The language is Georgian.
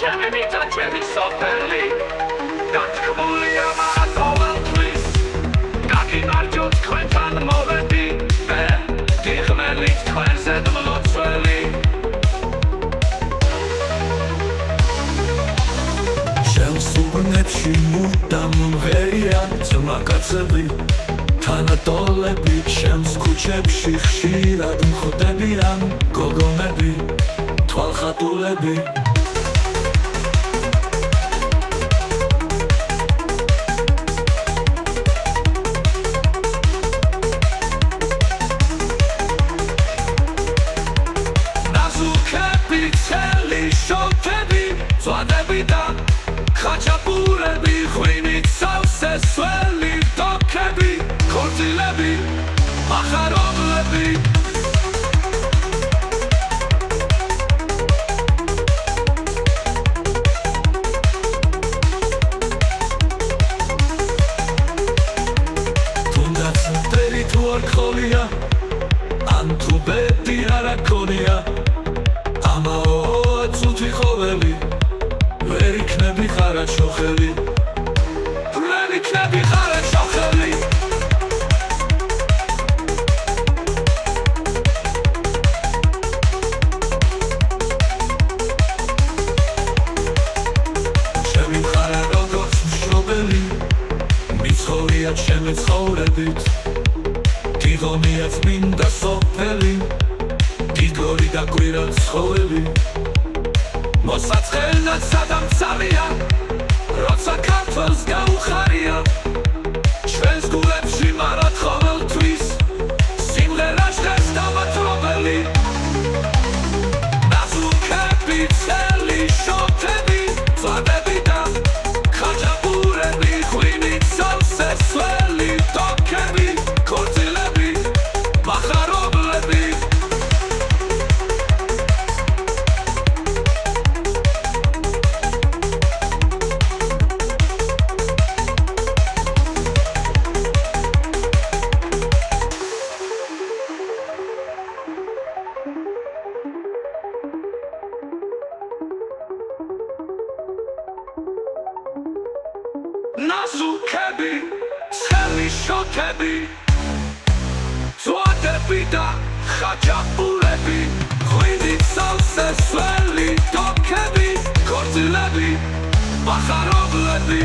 ჩემი ჩემი სოფელი დათქმულია მათოვანთვის გაგიმარჯოთ თქვენთან მოვედი მე დიღმელით თქვენზე მლოცველი შენს უბნებში მუდამ მღერიან ძმაკაცები თანატოლები შენს ქუჩებში ხშირად მხვდებიან გოგონები თვალხატულები ხაჭაპურები, ღვინით სავსე სველი დოქები, ქორწილები, მახარობლები თუნდაც მტერი თუ არ გყოლია ან თუ ბედი არ აქონია ამაო წუთი ხოველი ვერ იქნები ხარაჩოხელი ვერ იქნები ხარაჩოხელი ჩემი მხარე როგორც მშობელი მიცხოვრია ჩემი ცხოვრებით გიღონია წმინდა სოფელი გიგორი და კვირა ცხოველი მოსაწყენად სადამცავია როცა ქართველს გაუხარია ჩვენს გულებში მარად ყოველთვის სიმღერა ჟღერს დამათრობელი ნაზუქები წელი შოთები წვადები და ხაჭაპურები ღვინით სავსე სველი დოქები ქორწილები მახარობლები ნაზუქები, წელი შოთები, წვადები და ხაჭაპურები, ღვინით სავსე სველი დოქები, ქორწილები, მახარობლები